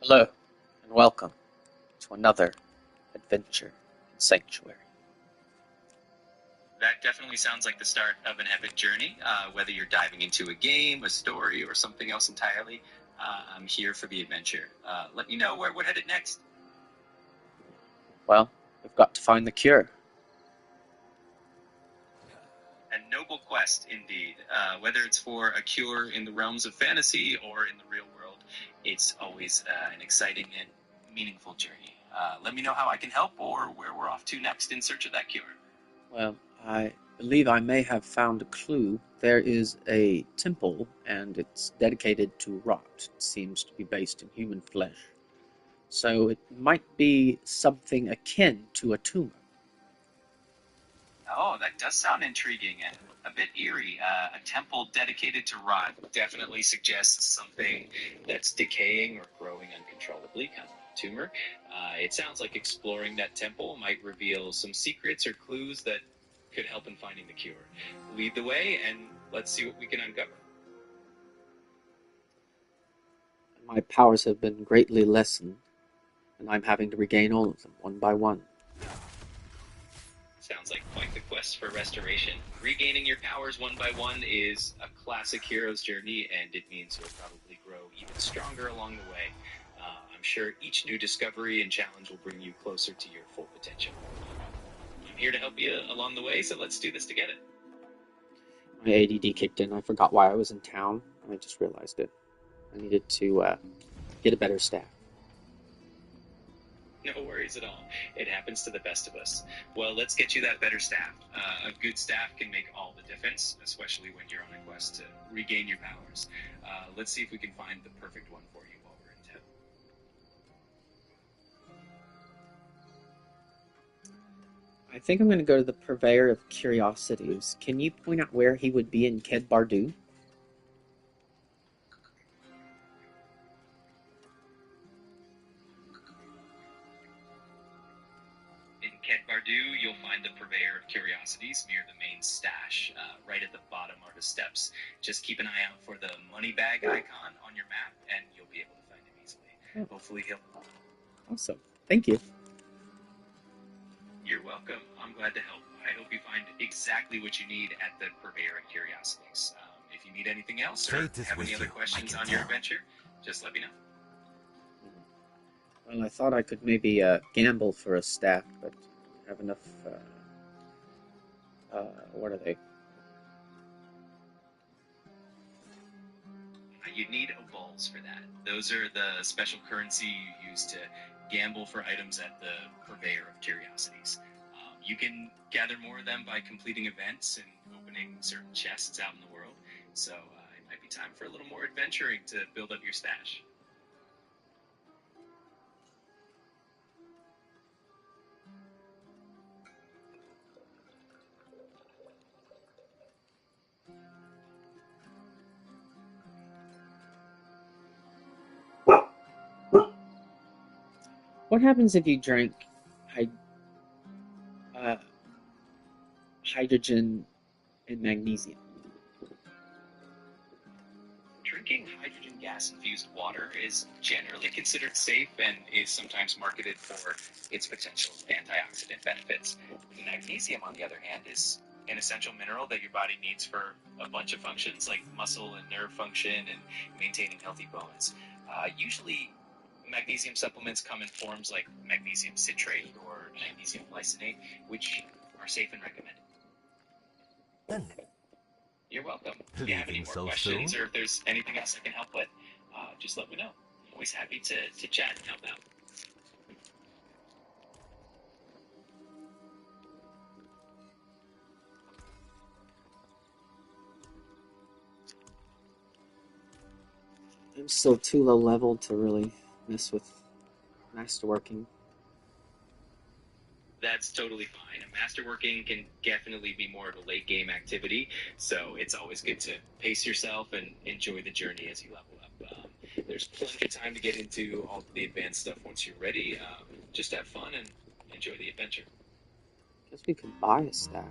Hello, and welcome to another adventure in Sanctuary. That definitely sounds like the start of an epic journey. Whether you're diving into a game, a story, or something else entirely, I'm here for the adventure. Let me know where we're headed next. Well, we've got to find the cure. A noble quest, indeed. Whether it's for a cure in the realms of fantasy or in the real world, it's always an exciting and meaningful journey. Let me know how I can help or where we're off to next in search of that cure. Well, I believe I may have found a clue. There is a temple, and it's dedicated to rot. It seems to be based in human flesh. So it might be something akin to a tumor. Oh, that does sound intriguing and a bit eerie. A temple dedicated to rot definitely suggests something that's decaying or growing uncontrollably, kind of a tumor. It sounds like exploring that temple might reveal some secrets or clues that could help in finding the cure. Lead the way, and let's see what we can uncover. My powers have been greatly lessened, and I'm having to regain all of them one by one. Sounds like quite the quest for restoration. Regaining your powers one by one is a classic hero's journey, and it means you'll probably grow even stronger along the way. I'm sure each new discovery and challenge will bring you closer to your full potential. I'm here to help you along the way, so let's do this together. My ADD kicked in. I forgot why I was in town, and I just realized it. I needed to get a better staff. No worries at all. It happens to the best of us. Well, let's get you that better staff. A good staff can make all the difference, especially when you're on a quest to regain your powers. Let's see if we can find the perfect one for you while we're in town. I think I'm going to go to the Purveyor of Curiosities. Can you point out where he would be in Ked Bardu? In Ked Bardu, you'll find the Purveyor of Curiosities near the main stash. Right at the bottom are the steps. Just keep an eye out for the money bag icon on your map, and you'll be able to find him easily. Oh. Hopefully he'll... Awesome. Thank you. You're welcome. I'm glad to help. I hope you find exactly what you need at the Purveyor of Curiosities. If you need anything else or have any other questions on your adventure, just let me know. Well, I thought I could maybe gamble for a staff, but I have enough. What are they? You'd need obols for that. Those are the special currency you use to gamble for items at the Purveyor of Curiosities. You can gather more of them by completing events and opening certain chests out in the world. So it might be time for a little more adventuring to build up your stash. What happens if you drank hydrogen and magnesium? Drinking hydrogen gas-infused water is generally considered safe and is sometimes marketed for its potential antioxidant benefits. Magnesium, on the other hand, is an essential mineral that your body needs for a bunch of functions like muscle and nerve function and maintaining healthy bones. Usually, magnesium supplements come in forms like magnesium citrate or magnesium glycinate, which are safe and recommended. You're welcome. If you have any more questions or if there's anything else I can help with, just let me know. I'm always happy to chat and help out. I'm still too low level to really mess with masterworking. That's totally fine. Masterworking can definitely be more of a late game activity, so it's always good to pace yourself and enjoy the journey as you level up. There's plenty of time to get into all the advanced stuff once you're ready. Just have fun and enjoy the adventure. Guess we could buy a staff.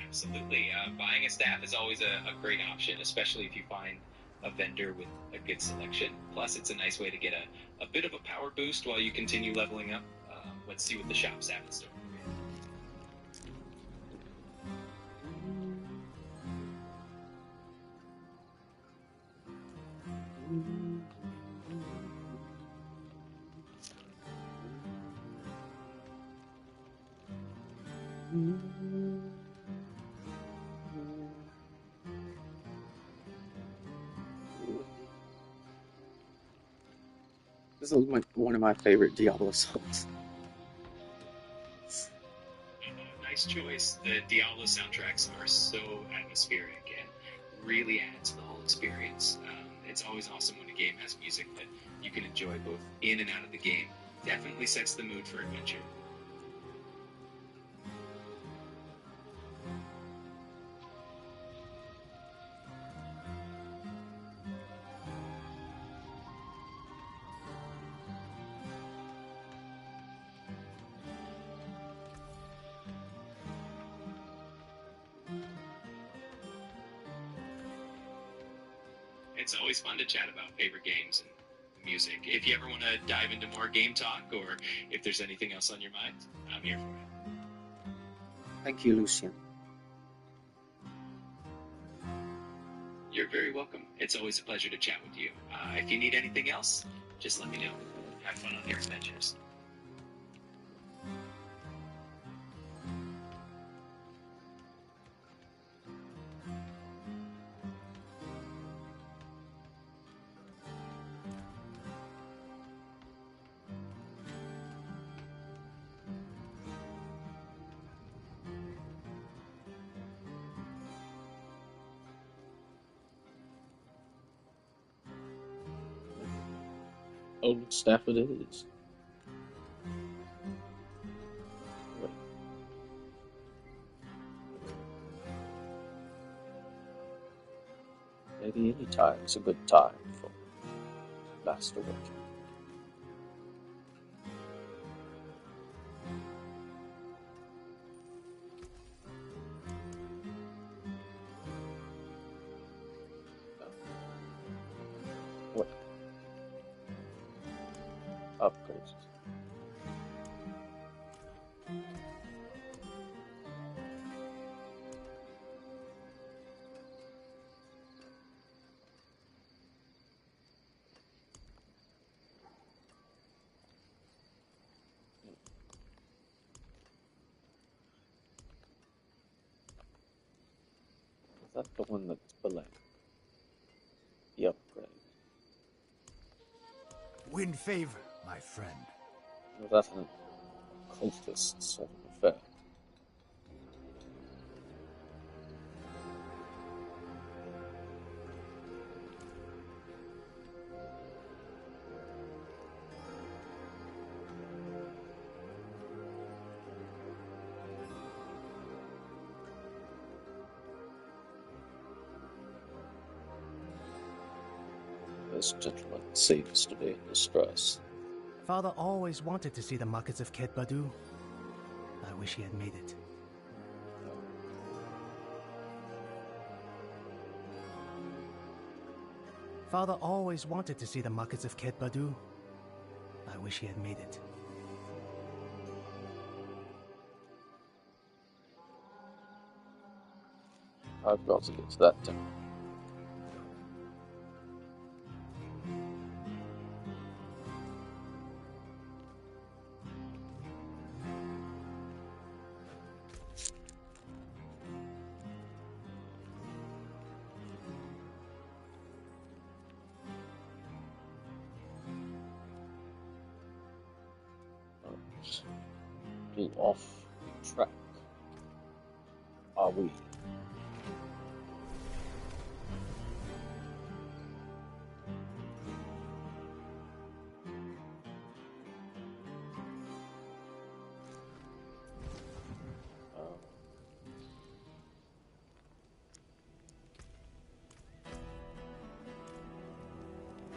Absolutely. Buying a staff is always a great option, especially if you find a vendor with a good selection. Plus, it's a nice way to get a bit of a power boost while you continue leveling up. Let's see what the shops have in store. This is one of my favorite Diablo songs. Nice choice. The Diablo soundtracks are so atmospheric and really add to the whole experience. It's always awesome when a game has music that you can enjoy both in and out of the game. Definitely sets the mood for adventure. It's always fun to chat about favorite games and music. If you ever want to dive into more game talk, or if there's anything else on your mind, I'm here for it. Thank you, Lucien. You're very welcome. It's always a pleasure to chat with you. If you need anything else, just let me know. Have fun on your adventures. Old staff it is. Maybe any time is a good time for masterworking. What? Upgrades. Is that the one that's below? The upgrade. Win favor, my friend. Was that an occultist sort of affair? This gentleman seems to be in distress. Father always wanted to see the markets of Ket Badu. I wish he had made it. Father always wanted to see the markets of Ket Badu. I wish he had made it. I've got to get to that temple. Still off track. Are we?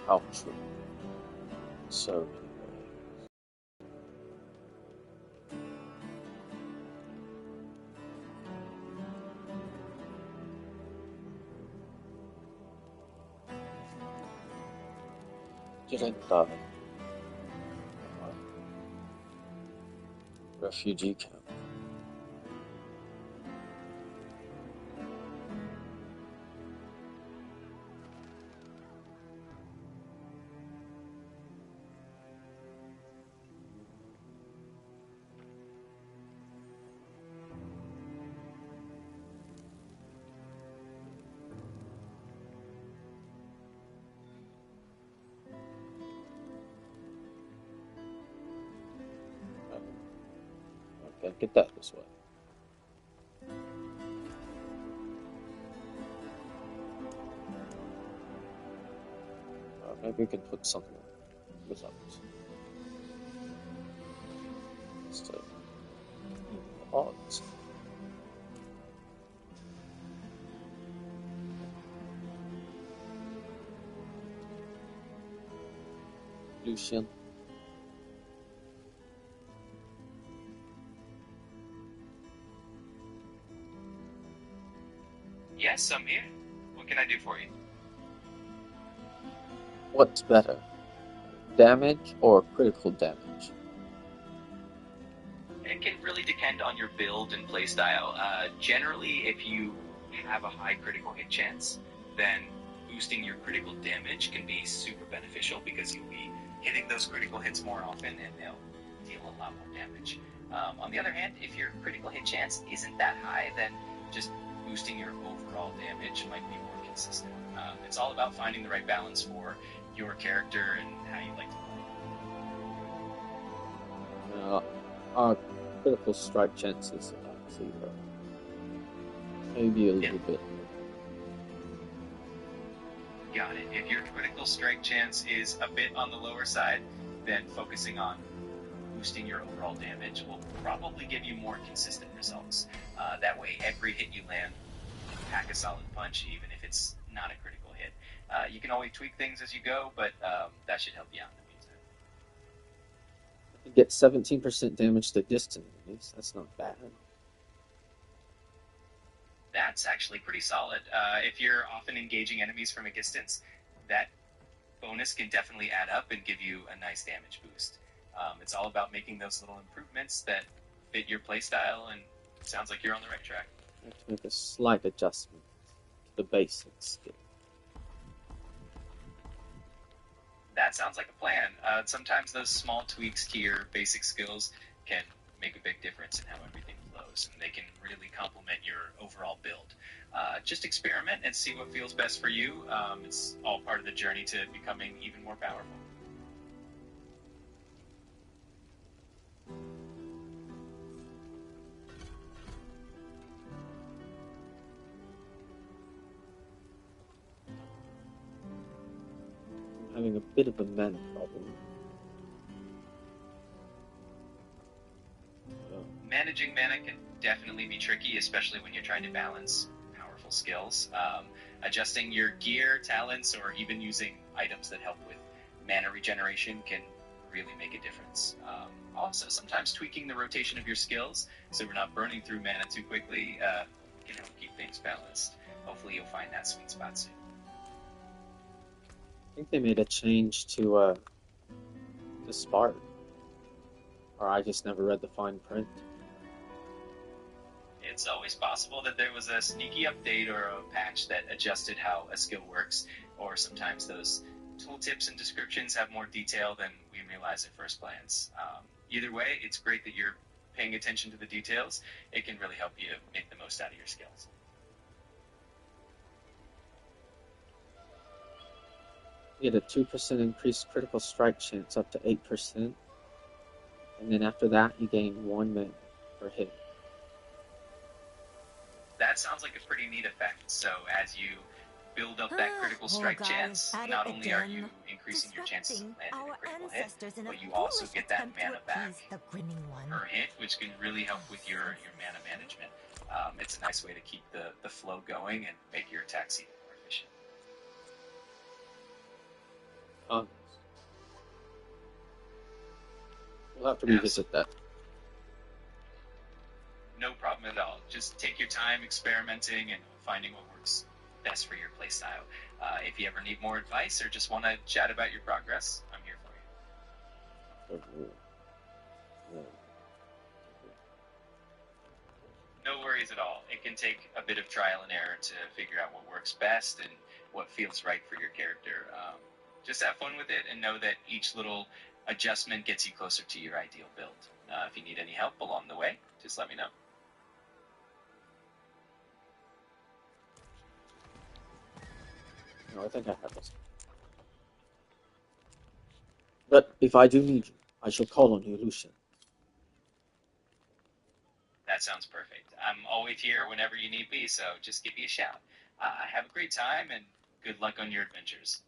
How true. So didn't die. Refugee camp. Okay, get that this way. Maybe we can put something with others. Instead of odds. Lucian. Yes, I'm here. What can I do for you? What's better? Damage or critical damage? It can really depend on your build and playstyle. Generally, if you have a high critical hit chance, then boosting your critical damage can be super beneficial because you'll be hitting those critical hits more often and they'll deal a lot more damage. On the other hand, if your critical hit chance isn't that high, then just boosting your overall damage might be more consistent. It's all about finding the right balance for your character and how you like to play. Our critical strike chances are actually maybe a little bit. Got it. If your critical strike chance is a bit on the lower side, then focusing on boosting your overall damage will probably give you more consistent results. That way, every hit you land, you pack a solid punch, even if it's not a critical hit. You can always tweak things as you go, but that should help you out in the meantime. You get 17% damage to distant enemies. That's not bad. That's actually pretty solid. If you're often engaging enemies from a distance, that bonus can definitely add up and give you a nice damage boost. It's all about making those little improvements that fit your playstyle, and it sounds like you're on the right track. I have to make a slight adjustment to the basic skill. That sounds like a plan. Sometimes those small tweaks to your basic skills can make a big difference in how everything flows, and they can really complement your overall build. Just experiment and see what feels best for you. It's all part of the journey to becoming even more powerful. I'm having a bit of a mana problem. Managing mana can definitely be tricky, especially when you're trying to balance powerful skills. Adjusting your gear, talents, or even using items that help with mana regeneration can really make a difference. Also, sometimes tweaking the rotation of your skills so we're not burning through mana too quickly can help keep things balanced. Hopefully you'll find that sweet spot soon. I think they made a change to Spark. Or I just never read the fine print. It's always possible that there was a sneaky update or a patch that adjusted how a skill works, or sometimes those tooltips and descriptions have more detail than we realize at first glance. Either way, it's great that you're paying attention to the details. It can really help you make the most out of your skills. You get a 2% increased critical strike chance up to 8%. And then after that, you gain 1 mana per hit. That sounds like a pretty neat effect. So as you build up that critical strike chance, not only are you increasing your chances of landing a critical hit, but you also get that mana back per hit, which can really help with your mana management. It's a nice way to keep the flow going and make your attacks even more efficient. We'll have to revisit that. No problem at all. Just take your time experimenting and finding what works best for your playstyle. If you ever need more advice or just want to chat about your progress, I'm here for you. No worries at all. It can take a bit of trial and error to figure out what works best and what feels right for your character. Just have fun with it and know that each little adjustment gets you closer to your ideal build. If you need any help along the way, just let me know. No, I think I have this. But if I do need you, I shall call on you, Lucian. That sounds perfect. I'm always here whenever you need me, so just give me a shout. Have a great time and good luck on your adventures.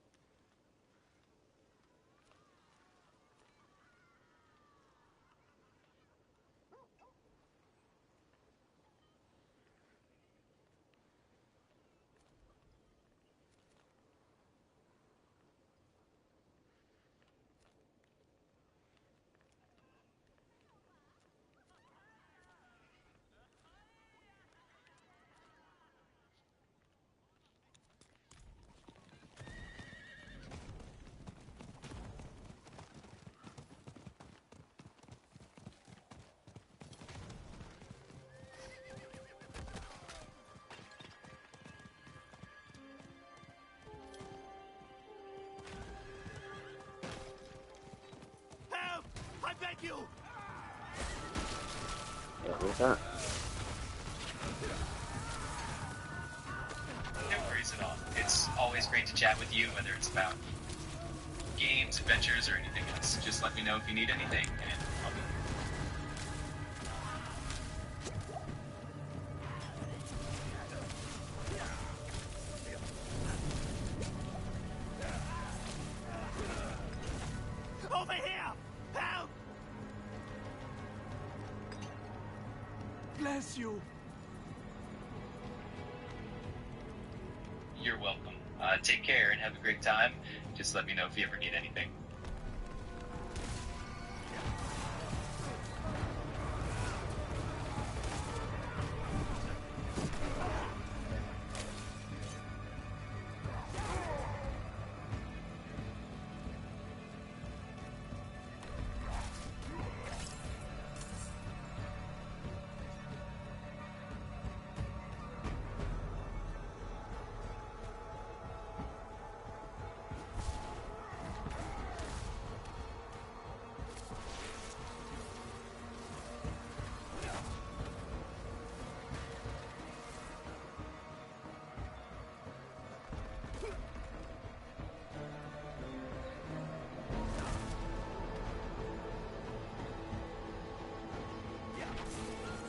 Help! I beg you! Yeah, what's that? No worries at all. It's always great to chat with you, whether it's about games, adventures, or anything else. Just let me know if you need anything, and I'll be here. Over here! Help! Bless you! You're welcome. Take care and have a great time. Just let me know if you ever need anything.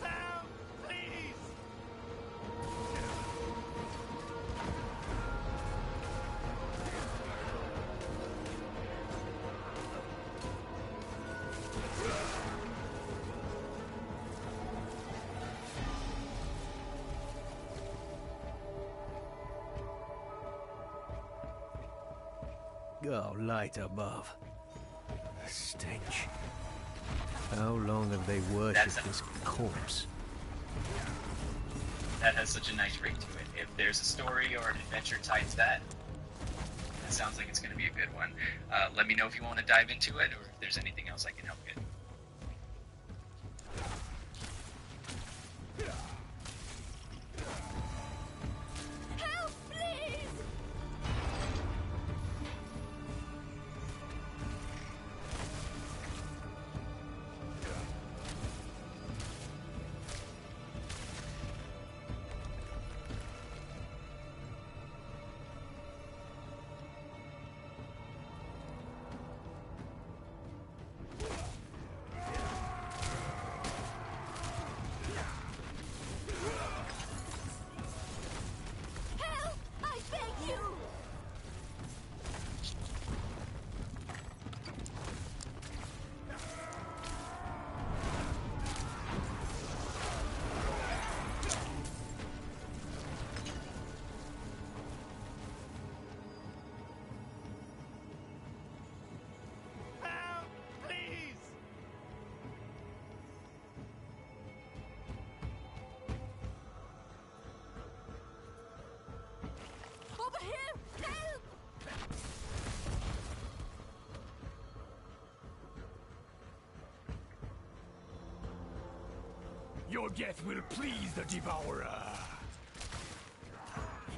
Sam, please! Oh, light above. The stench. How long have they worshipped this corpse? That has such a nice ring to it. If there's a story or an adventure tied to that, it sounds like it's going to be a good one. Let me know if you want to dive into it or if there's anything else I can help with. Help, please! Your death will please the Devourer.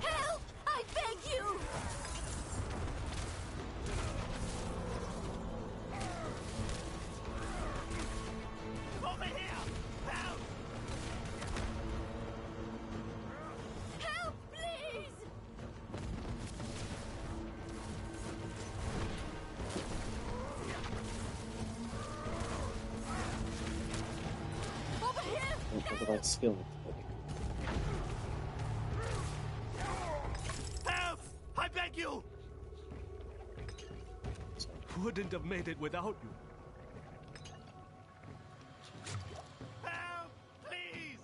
Help! I beg you! Over here! Help! Help, please! Over here! I don't have the right skill. Help! I beg you! Wouldn't have made it without you. Help! Please!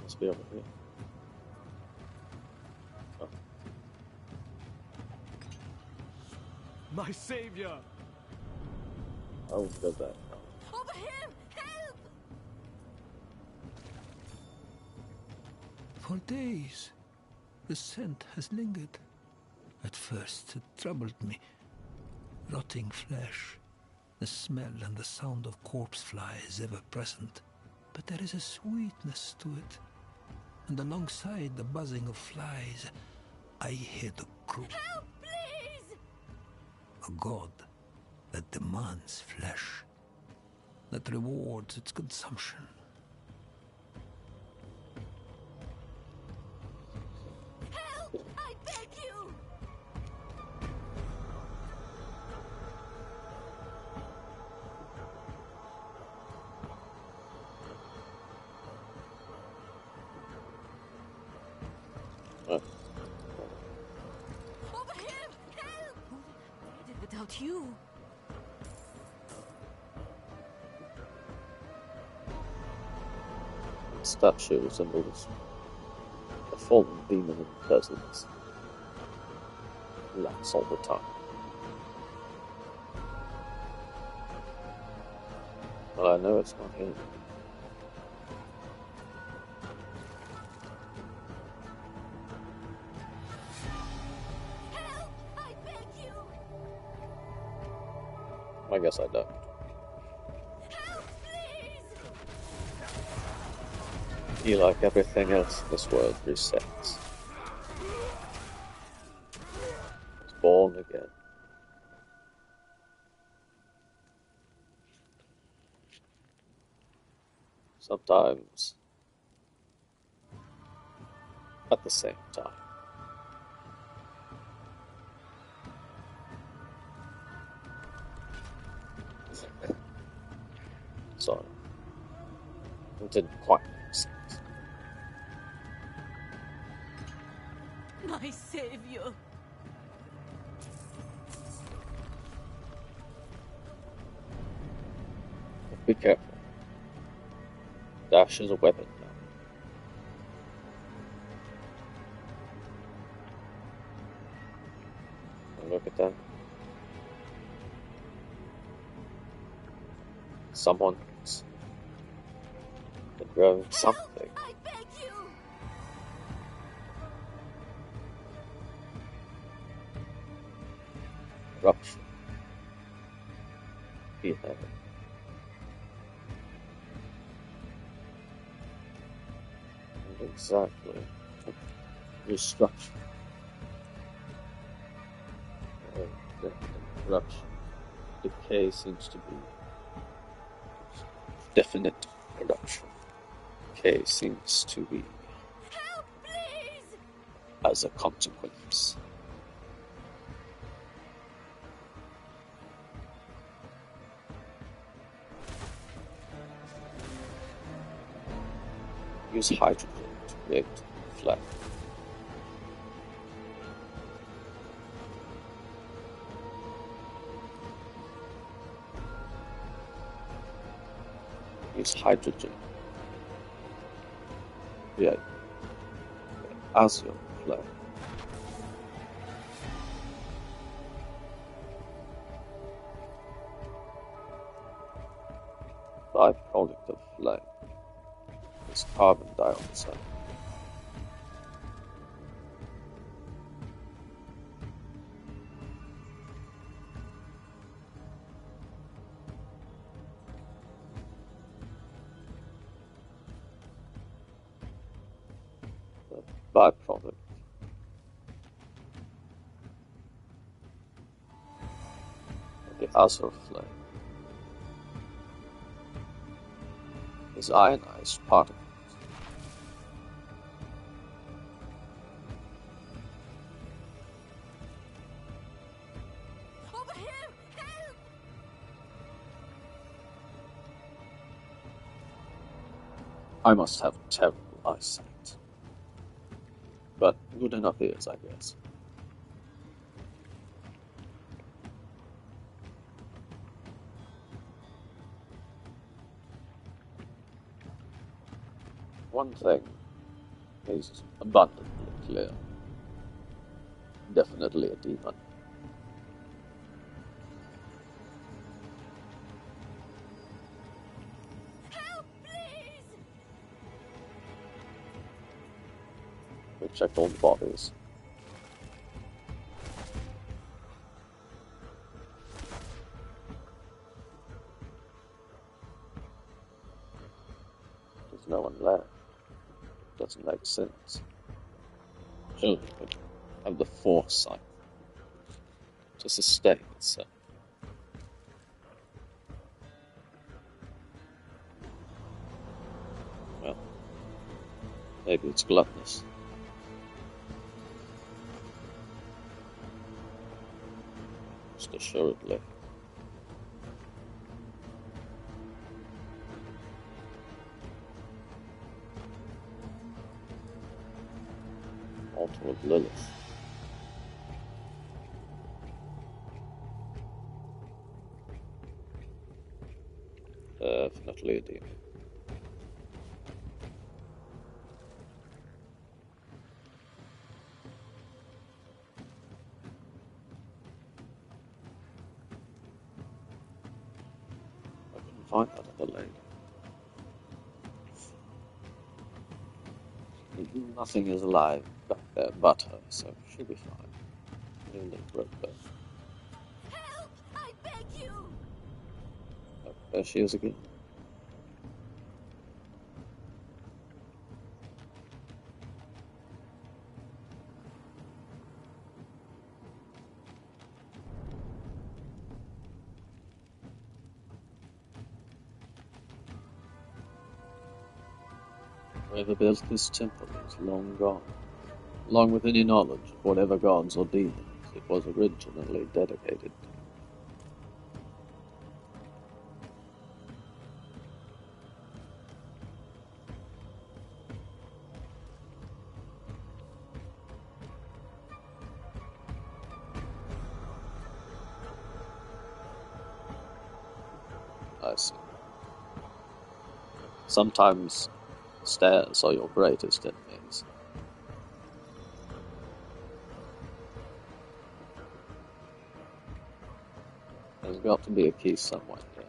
Must be over here. Oh, My savior! I will go back. Over here! Help! For days, the scent has lingered. At first, it troubled me. Rotting flesh, the smell and the sound of corpse flies ever present. But there is a sweetness to it. And alongside the buzzing of flies, I hear the croak. Help, please! A god that demands flesh, that rewards its consumption. Help! I beg you! Oh, Over here! Help! I did without you. the statue resembles a fallen demon in presence. Laughs all the time. But I know it's not him. Help! I beg you! I guess I don't. Help, please! He, like everything else in this world, resets. Is born again. Sometimes at the same time. Sorry. It didn't quite make sense. My savior! Be careful. Dash is a weapon now. And look at that. Someone's been growing something. I beg you! Corruption. He had it. And exactly. Restructure. The corruption. Decay seems to be definite corruption. Decay seems to be Help, please! as a consequence. Use hydrogen to create flame. Use hydrogen. Yeah. As your flame. Byproduct of flame is carbon dioxide. byproduct. The other flame is ionized particles. Over here! Help! I must have terrible eyesight. But good enough ears, I guess. One thing is abundantly clear. Definitely a demon. Help, please! We checked all the bodies. There's no one left. Doesn't make sense. Surely would have the foresight to sustain itself. Well, maybe it's gluttonous. Most assuredly. Altar of Lilith. Definitely a demon. I couldn't find that other lady. Nothing is alive back there but her, so she'll be fine. Nearly broke her. Help! I beg you! Oh, there she is again. Whoever built this temple is long gone. Along with any knowledge of whatever gods or demons it was originally dedicated to. I see. Sometimes stairs are your greatest enemies. There's got to be a key somewhere here.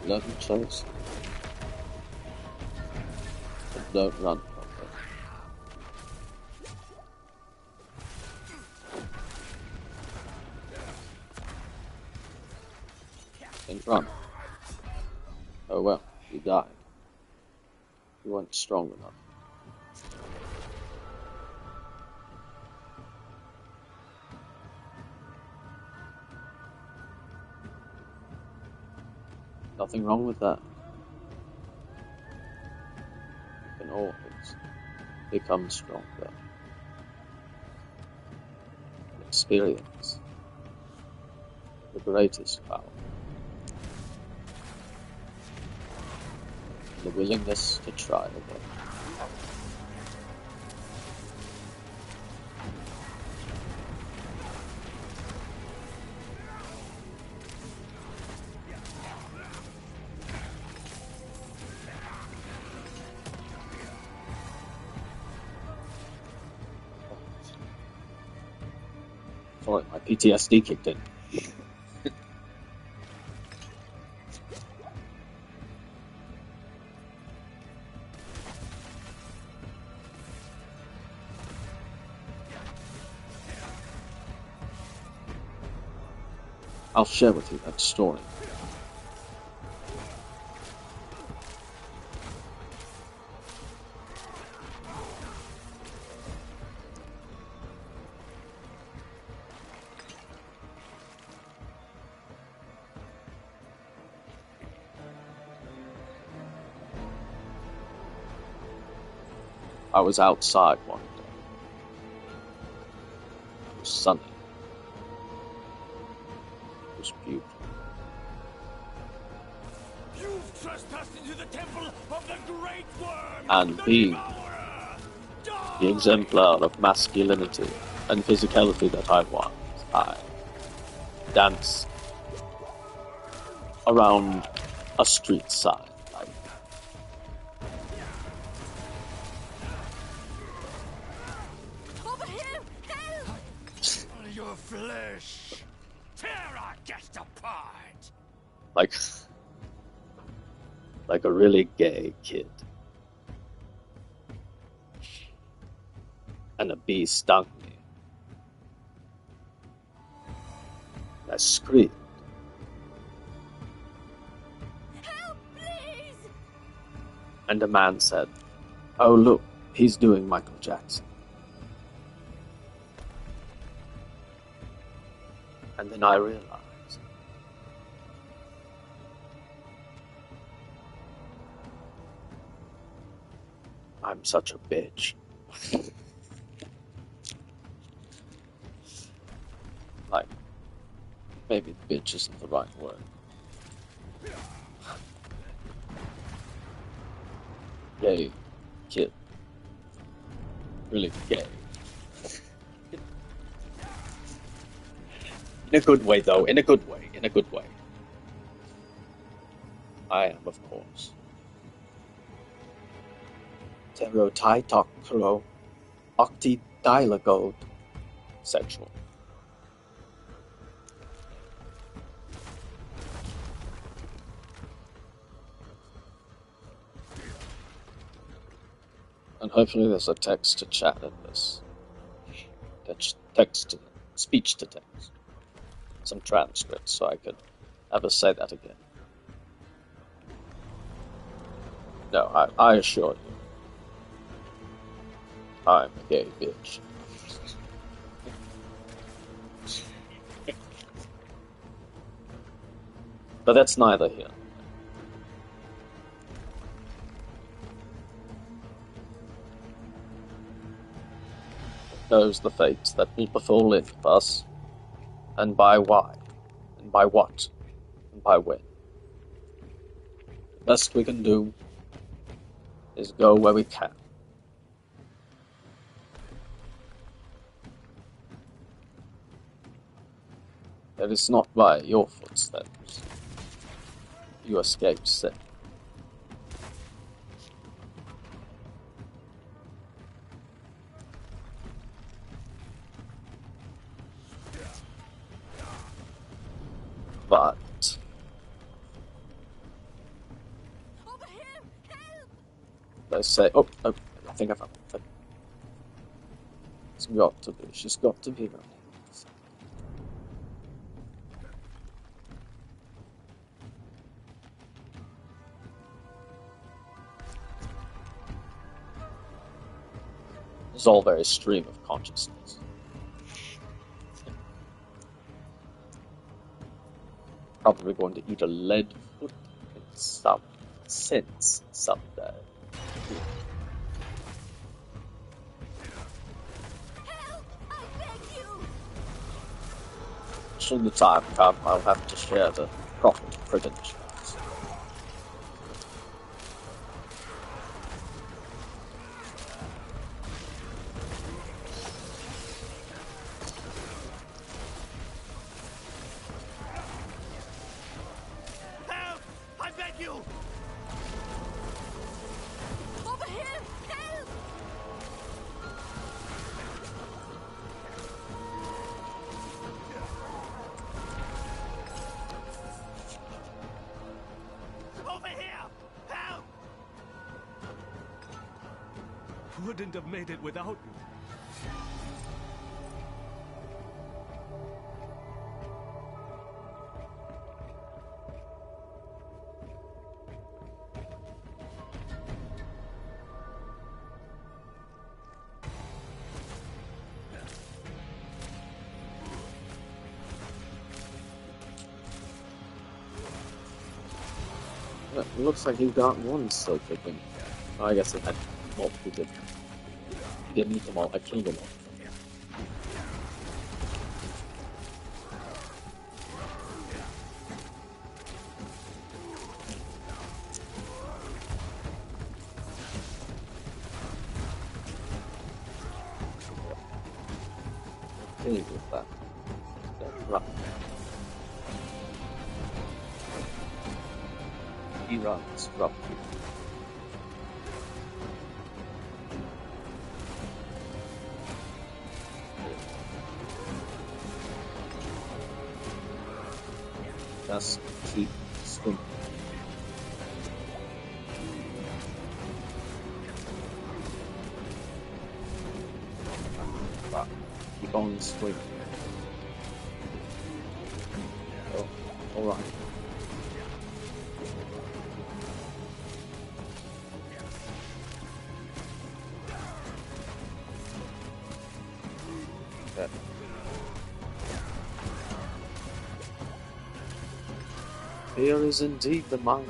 Let them chase. But don't run from it. Then run. Oh well, you died. You weren't strong enough. Nothing wrong with that. You can always become stronger. Experience the greatest power. The willingness to try again. Boy, my PTSD kicked in. I'll share with you that story. I was outside one day. It was sunny. It was beautiful. You've trespassed into the temple of the Great Worm, And the being Devourer! the exemplar of masculinity and physicality that I was, I danced around a street side. Over here! Help! Your flesh! Tear our guest apart! Like a really gay kid. And a bee stung me. I screamed. Help, please! And a man said, "Oh look, he's doing Michael Jackson." And then I realized I'm such a bitch. Like, maybe bitch isn't the right word. Gay kid. Really gay. In a good way, though. In a good way. In a good way. I am, of course. Terotaitokro octidilagode sexual. And hopefully there's a text to chat in this. Text to speech to text. Some transcripts so I could ever say that again. No, I assure you. I'm a gay bitch. But that's neither here. Knows the fates that will befall any of us, and by why, and by what, and by when. The best we can do is go where we can. It is not by your footsteps you escaped sin. But Over here! Help! they say, oh, I think I found it. It's got to be. She's got to be around here. It's all very stream of consciousness. Probably going to eat a lead foot in some sense someday. Help! I beg you! Should the time come, I'll have to share the proper credentials. Help! I beg you! Over here! Help! wouldn't have made it without you. It looks like you got one silk of them. Oh, I guess it had multiple different. You didn't eat them all. I killed them all. Okay with that. Right. He runs roughly. Just keep swimming. Right. Keep on swimming. Oh, alright. Okay. Here is indeed the mine.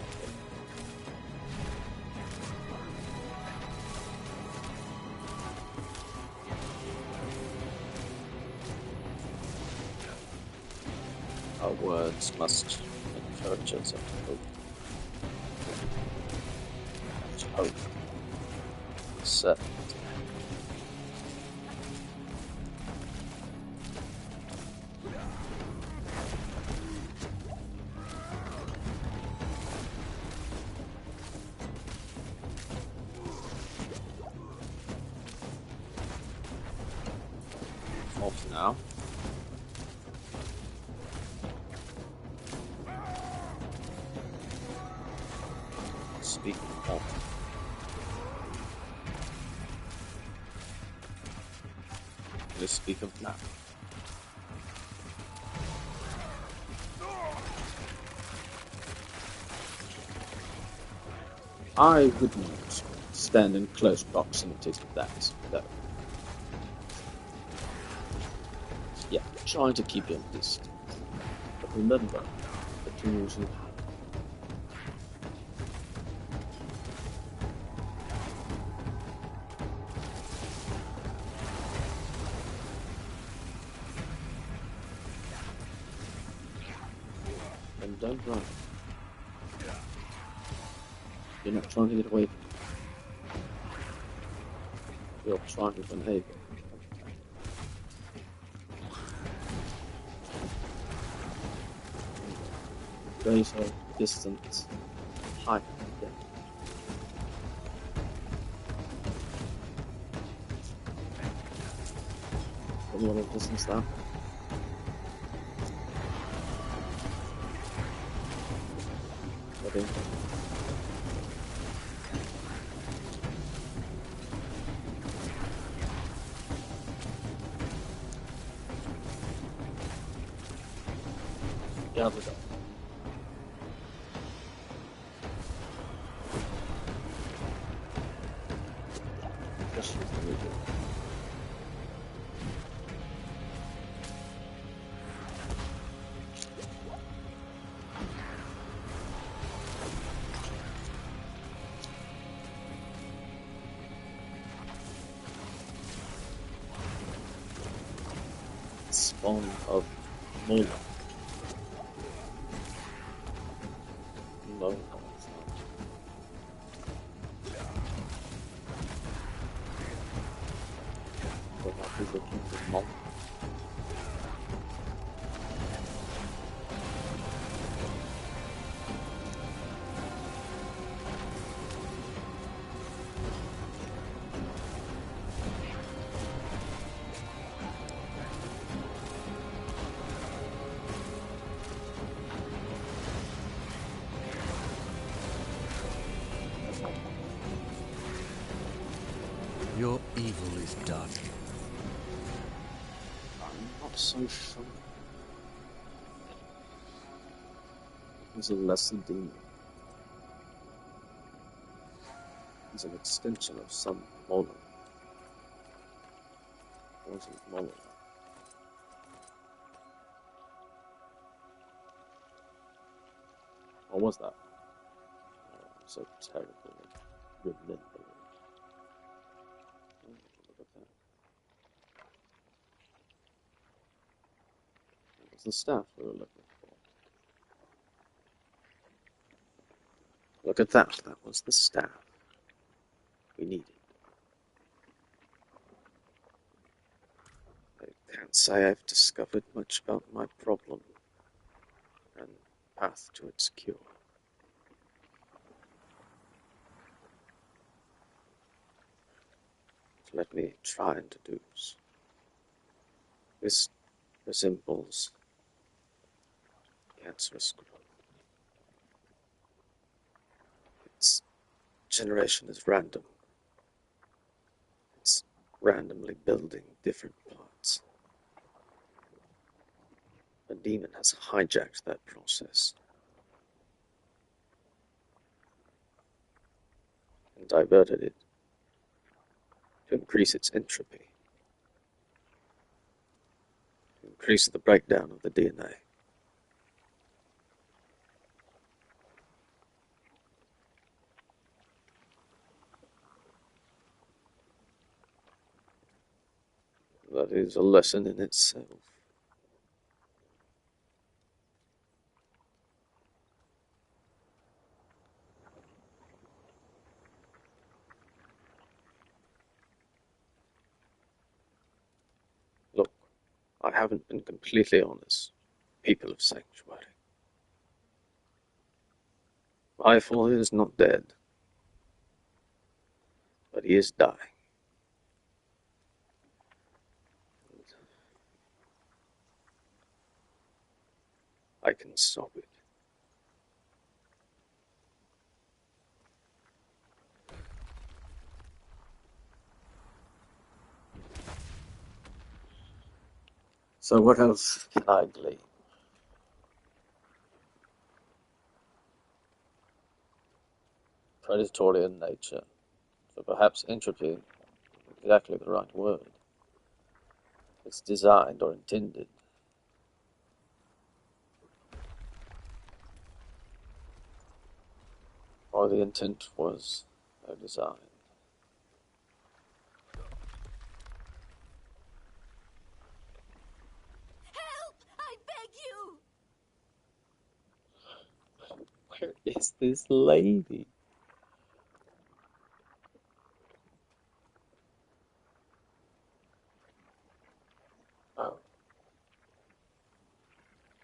Our words must encourage us of hope. And hope. Certainty. Off now. Speaking of, let's speak of now. I wouldn't stand in close proximity to that, though. Yeah, try to keep your distance. But remember the tools you have. And don't run. You're not trying to get away from it. You're trying to behave. Greater distance, higher depth. A lot of distance there. Ready? Gather up. Just use the radio. Spawn of Mola. No, it's not. But that is looking for Mola. Your evil is done. I'm not so sure. He's a lesser demon. He's an extension of some monarch. Wasn't monarch. Or was that? Oh, I'm so terrible at remembering. Oh, look at that. That was the staff we were looking for. Look at that. That was the staff we needed. I can't say I've discovered much about my problem and path to its cure. Let me try and deduce. This resembles cancerous growth. Its generation is random. It's randomly building different parts. A demon has hijacked that process and diverted it to increase its entropy, to increase the breakdown of the DNA. That is a lesson in itself. Look, I haven't been completely honest, people of Sanctuary. My father is not dead, but he is dying. I can stop it. So what else can I glean? Predatory in nature, so perhaps entropy is exactly the right word. It's designed or intended. Or the intent was no design. Help! I beg you! Where is this lady? Oh.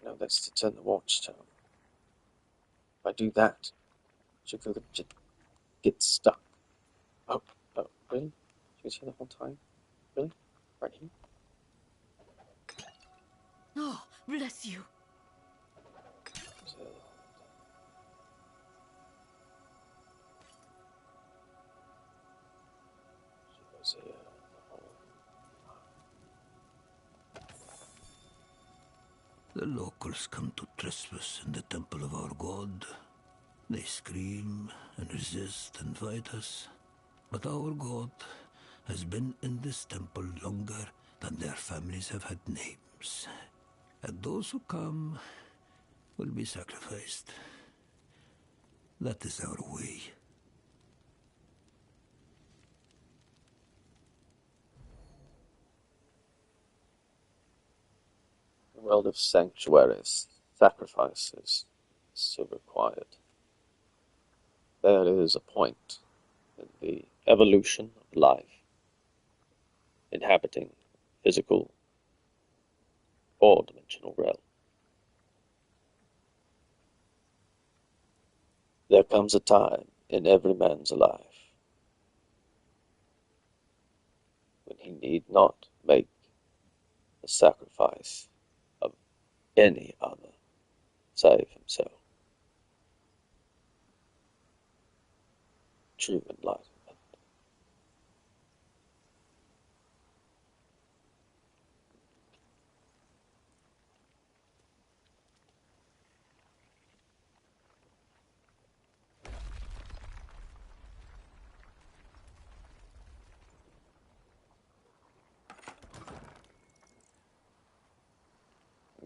No, that's to turn the watchtower. If I do that, she could just get stuck. Oh, oh, really? She was here the whole time? Really? Right here? Oh, bless you. So, she was here the whole The locals come to trespass in the temple of our god. They scream and resist and fight us. But our god has been in this temple longer than their families have had names. And those who come will be sacrificed. That is our way. The world of sanctuaries, sacrifices, is so required. There is a point in the evolution of life, inhabiting physical four-dimensional realm. There comes a time in every man's life when he need not make the sacrifice of any other save himself. True enlightenment.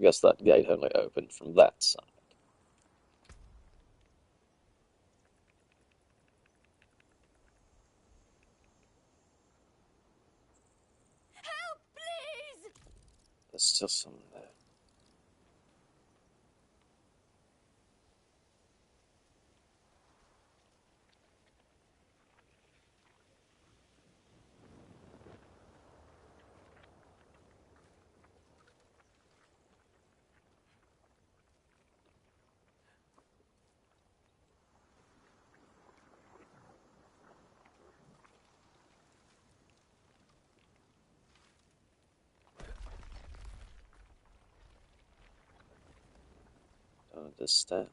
I guess that gate only opened from that side. Help, please! There's still someone there. Don't understand.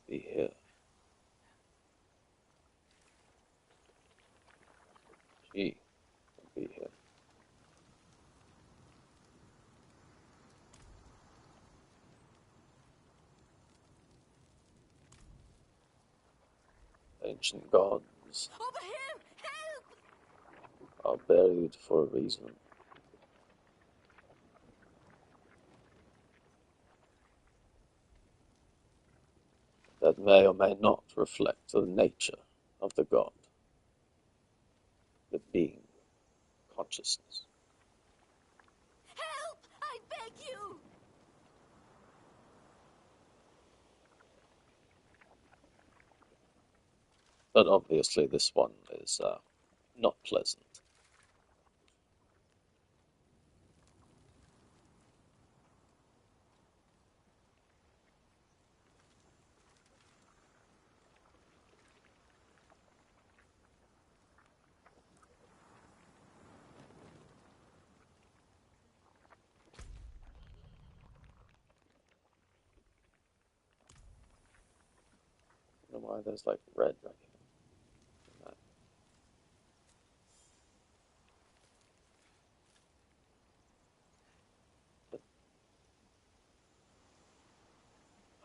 Be here. She will be here. Ancient gods Over here! Help! are buried for a reason. That may or may not reflect the nature of the god, the being, consciousness. Help! I beg you! But obviously this one is not pleasant. I don't know why there's like red right here. But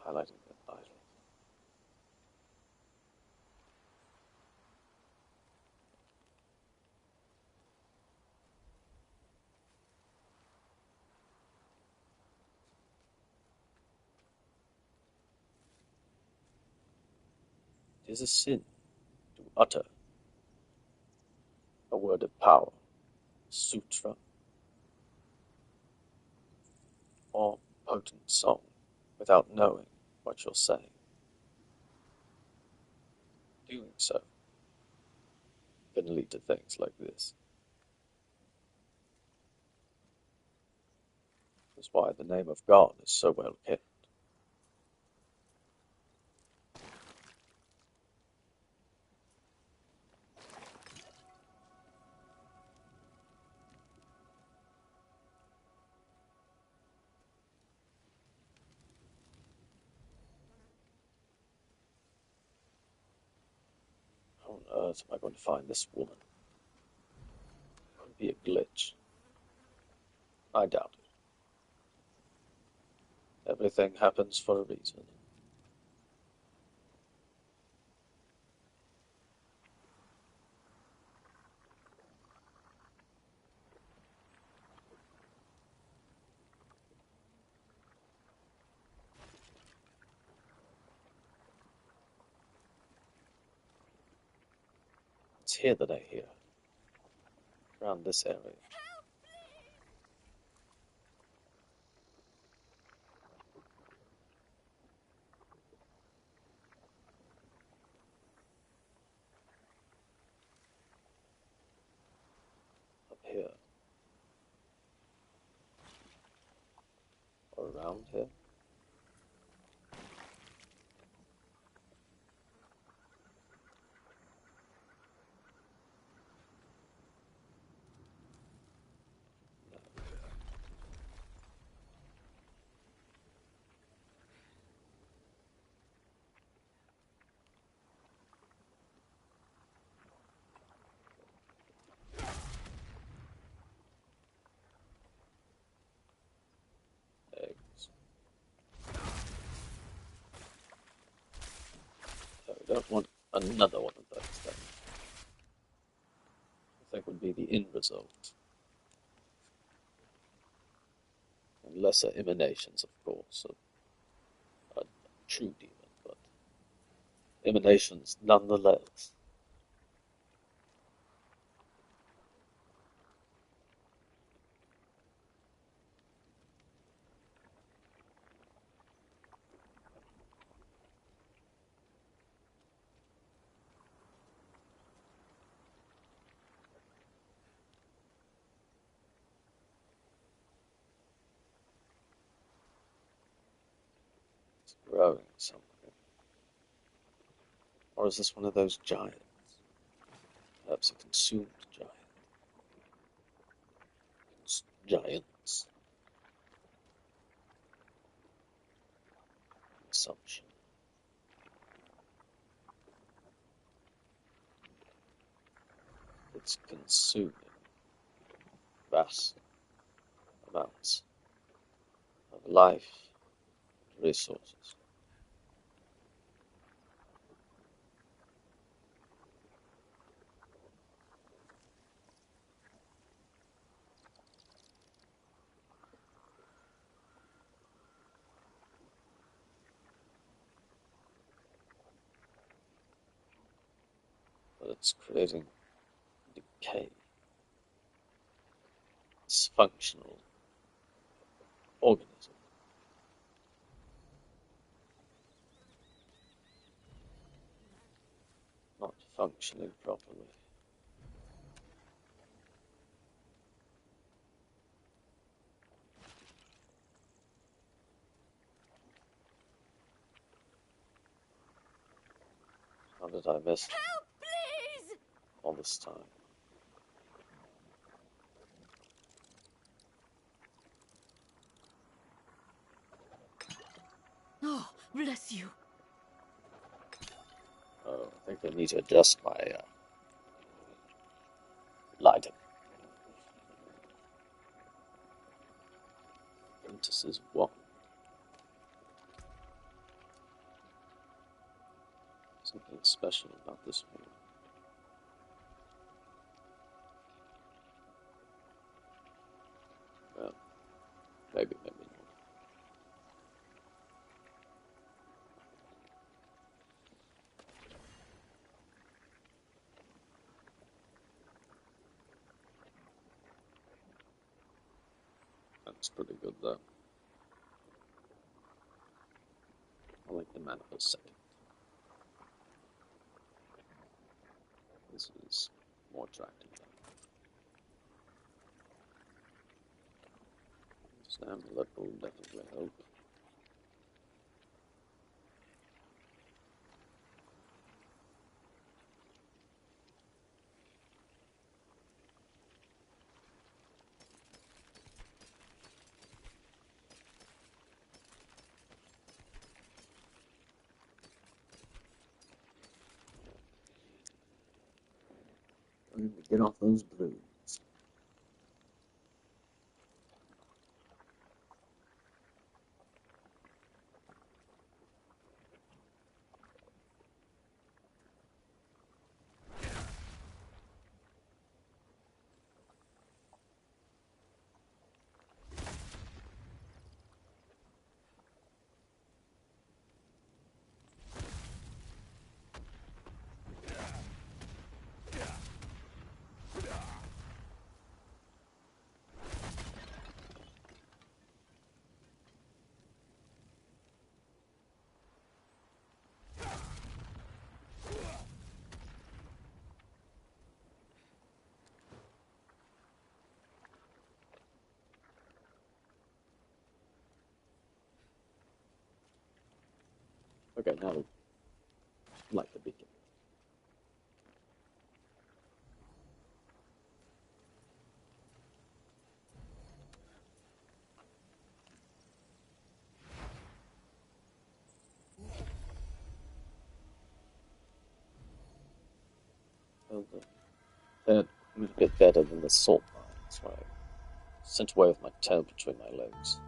highlighting the idol. It is a sin to utter a word of power, sutra, or potent song without knowing what you're saying. Doing so can lead to things like this. That's why the name of God is so well kept. How on earth am I going to find this woman? Could be a glitch. I doubt it. Everything happens for a reason. It's here that I hear. Around this area. Up here. Or around here. Eggs. don't want another one of those then. I think would be the end result. And lesser emanations, of course, of a true demon, but emanations nonetheless. It's growing somewhere. Or is this one of those giants? Perhaps a consumed giant. Giants. Consumption. It's consuming vast amounts of life and resources. But it's creating decay, dysfunctional organism. Not functioning properly. How did I miss Help, please! all this time? Oh, bless you. Oh, I think I need to adjust my lighting. Apprentice's wand. Something special about this one. Well, maybe not. That's pretty good though. I like the manifest second. This is more attractive though. This amulet will definitely help. Get off those blues. Okay, now light the beacon. Oh, that was a bit better than the salt mine. That's why I sent away with my tail between my legs.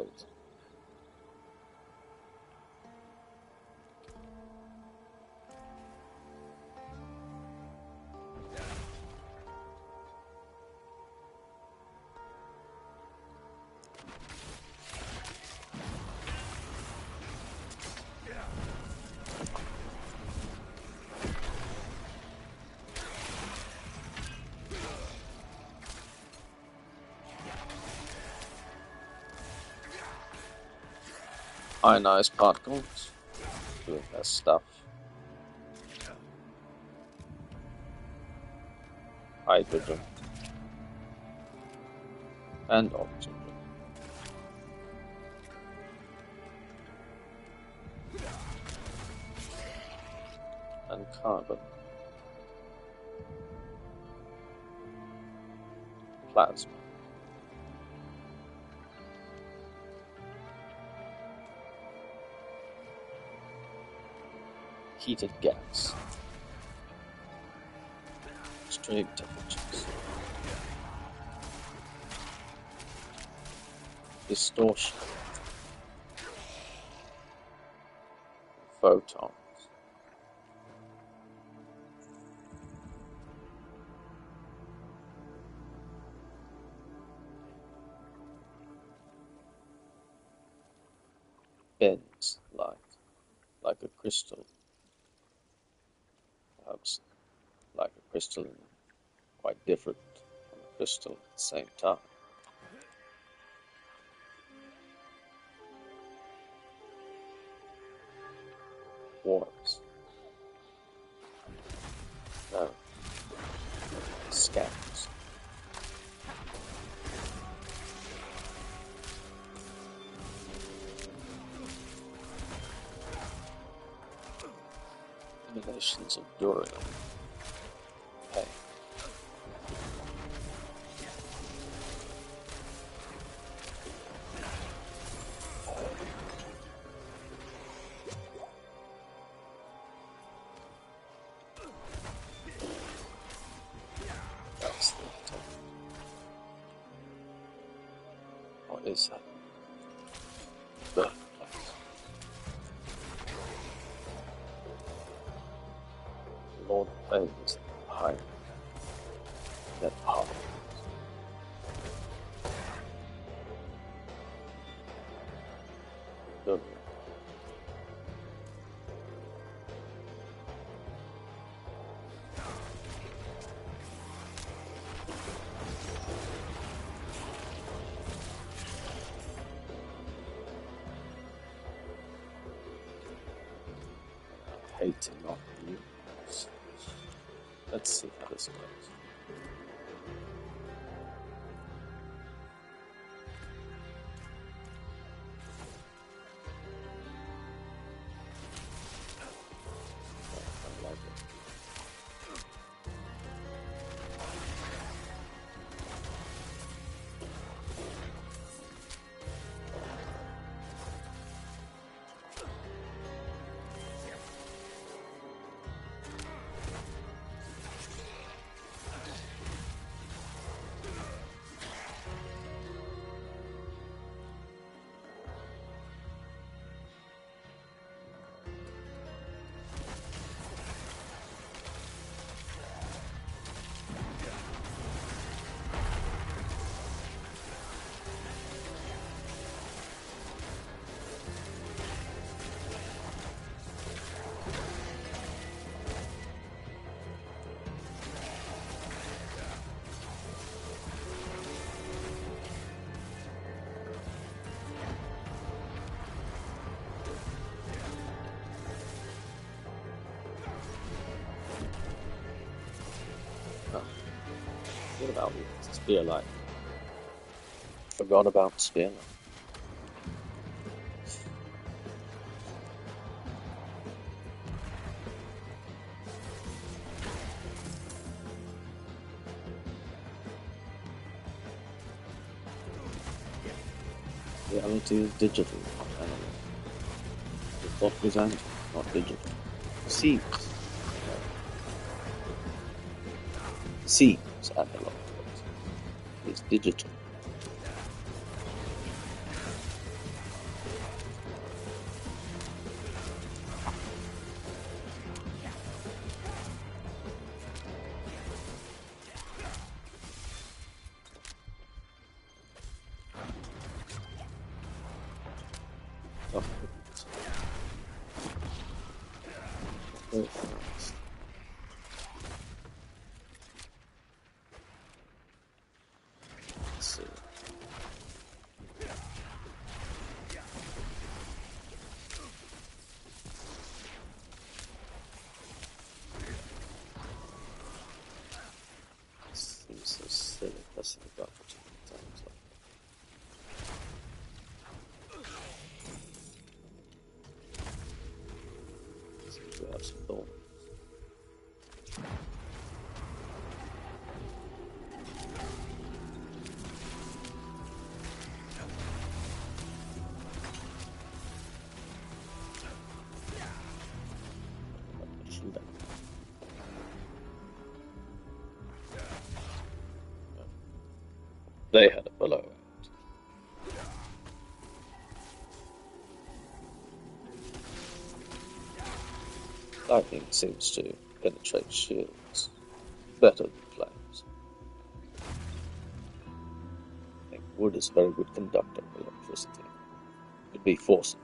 closed. Ionized particles doing their stuff. Hydrogen and oxygen and carbon, plasma, heated gas, extreme temperatures, distortion, photons. Bends light like a crystal, perhaps like a crystalline, quite different from a crystal at the same time. Warps. No. Scans. Emanations of Durian. Pain. That's the attack. What is that? Birthplace. Lord Baines behind that heart. Durian. Hating on you. Let's see how this goes. I like it. What about Spearlight? Forgot about Spearlight. Reality is digital, not analog. The thought was analog, not digital. Seems. Seems analog, but it's digital. Oh, goodness. Very fast. Let's see. Seems so silly pressing the button too many times. Seems to have some thorns. Shoot them. They had a blowout. Lightning seems to penetrate shields better than flames. I think wood is a very good conductor of electricity. It'd be forcing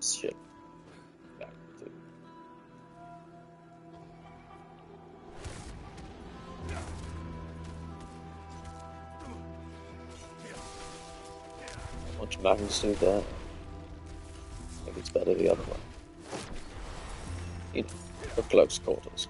ship back to. Much magnitude there. I think it's better the other way. You know, for close quarters.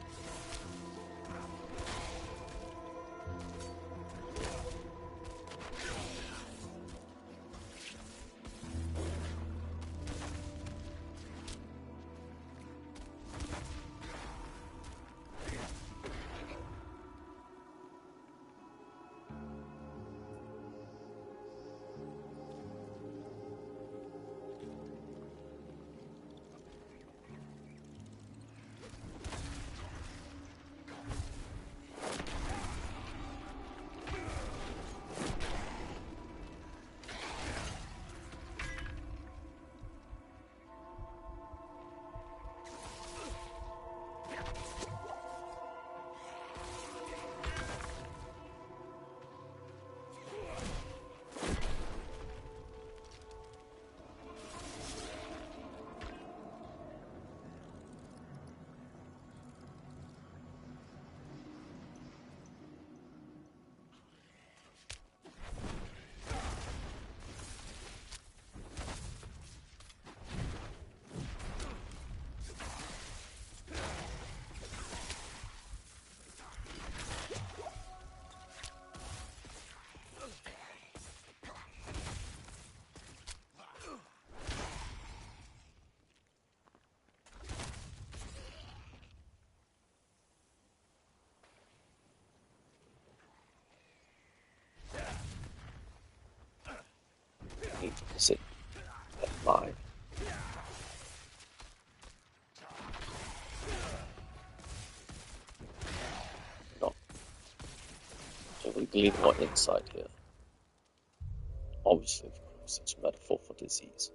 Need to sit that line. Not. So we glean more insight here. Obviously, of course, it's a metaphor for disease.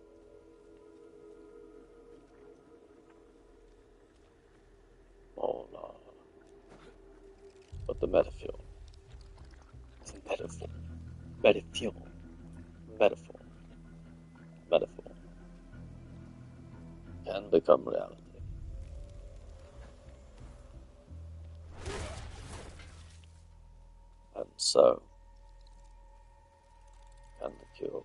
Oh no. But the metaphor. The metaphor. Metaphor. Metaphor. Metaphor. Can become reality. And so can the cure.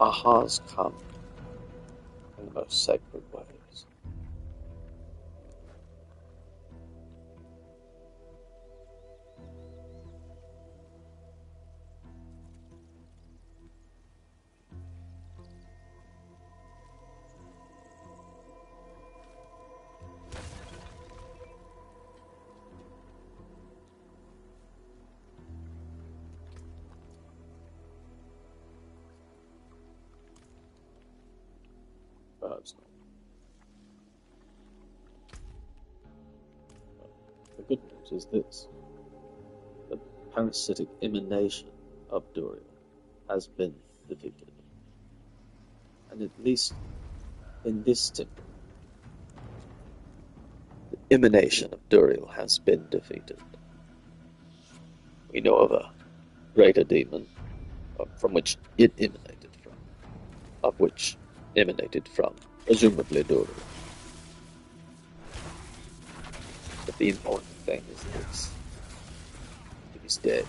Ahas come in the most sacred ways. Perhaps not. The good news is this. The parasitic emanation of Duriel has been defeated. And at least in this temple, the emanation of Duril has been defeated. We know of a greater demon from which it emanated from, presumably Duril. But the important thing is this. It is dead.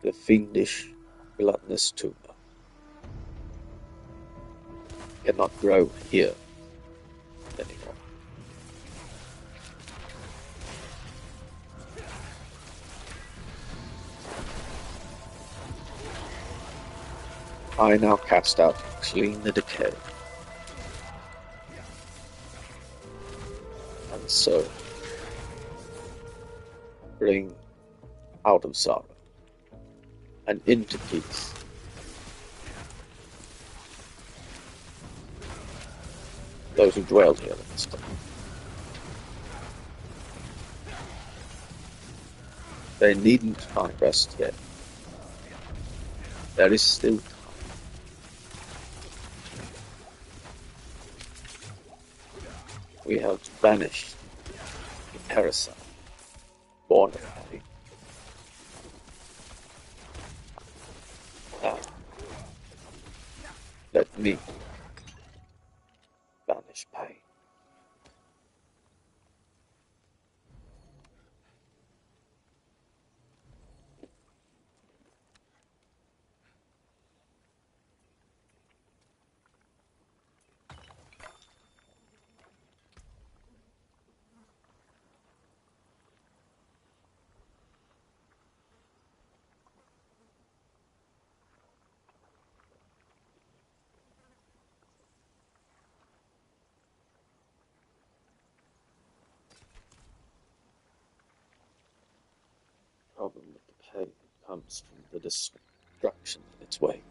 The fiendish, gluttonous tumor cannot grow here anymore. I now cast out clean the decay. And so bring out of sorrow and into peace those who dwelled here in this time. They needn't find rest yet. There is still time. We have banished the parasite born of pain. Now, let me banish pain. Problem with the pain comes from the destruction in its way.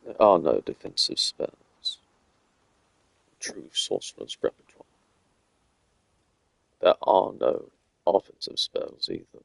There are no defensive spells. True sorcerer's repertoire. There are no offensive spells either.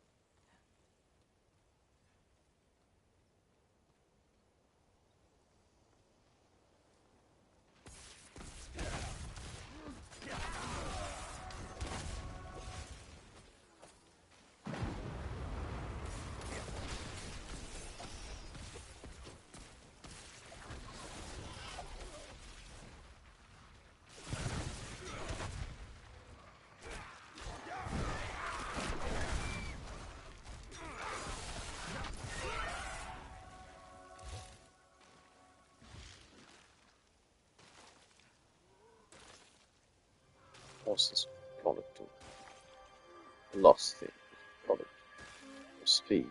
What's this product do? velocity, call it, or speed.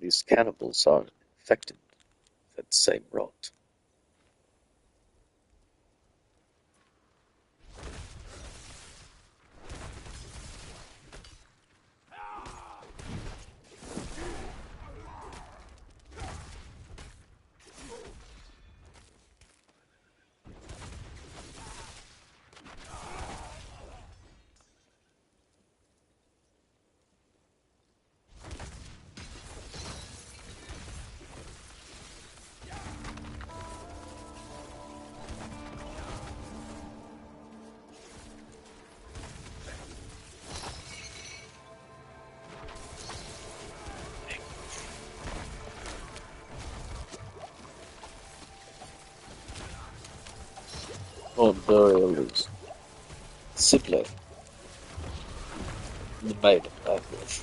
These cannibals are infected with that same rot. Lord Burial is simply the maid of Bagbush,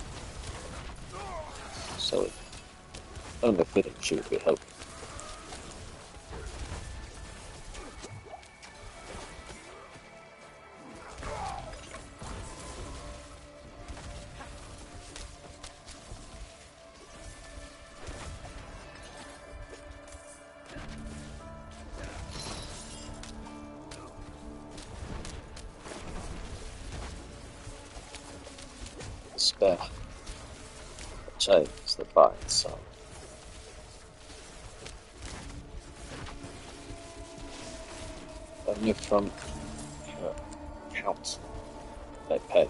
so it's only fitting she would be helping. Despair, the chains that bind some. Only from her counsel they pay.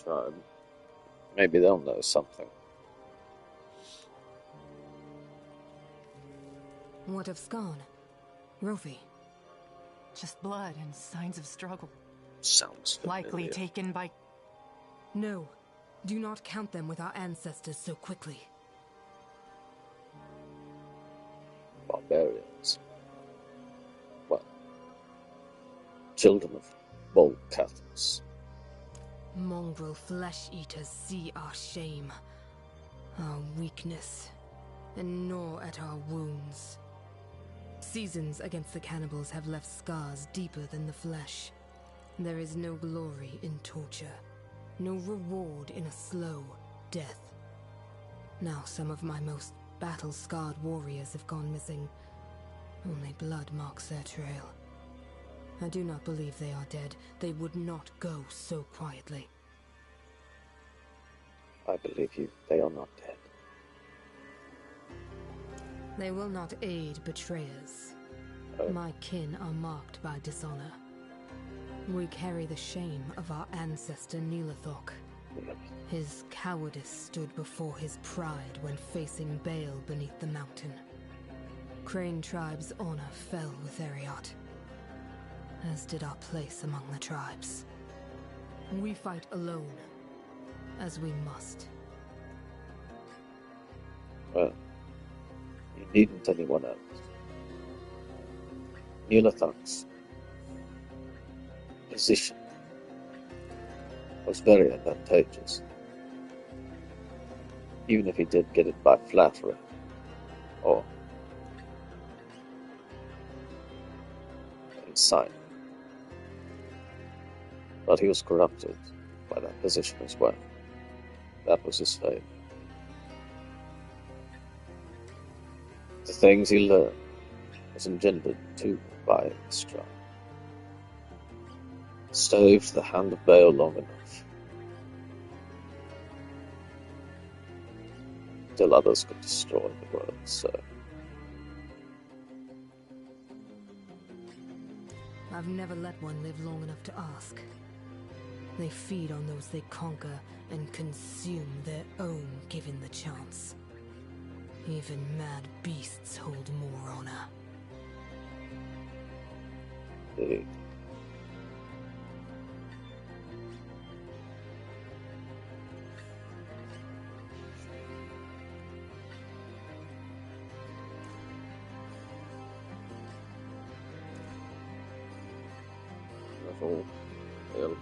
Tribe. Maybe they'll know something. What of Skarn? Rofi? Just blood and signs of struggle. Sounds familiar. Likely taken by... No. Do not count them with our ancestors so quickly. Barbarians. Well, children of bold Cathars. Mongrel flesh-eaters see our shame, our weakness, and gnaw at our wounds. Seasons against the cannibals have left scars deeper than the flesh. There is no glory in torture, no reward in a slow death. Now some of my most battle-scarred warriors have gone missing. Only blood marks their trail. I do not believe they are dead. They would not go so quietly. I believe you. They are not dead. They will not aid betrayers. Oh. My kin are marked by dishonor. We carry the shame of our ancestor Neelathok. His cowardice stood before his pride when facing Baal beneath the mountain. Crane tribe's honor fell with Ariat, as did our place among the tribes. We fight alone, as we must. Well, you needn't anyone else. Neelathok's position was very advantageous. Even if he did get it by flattery, or his sight. But he was corrupted by that position as well. That was his fate. The things he learned was engendered too by his strife. Staved the hand of Baal long enough, till others could destroy the world, so. I've never let one live long enough to ask. They feed on those they conquer and consume their own given the chance. Even mad beasts hold more honor. They level ill.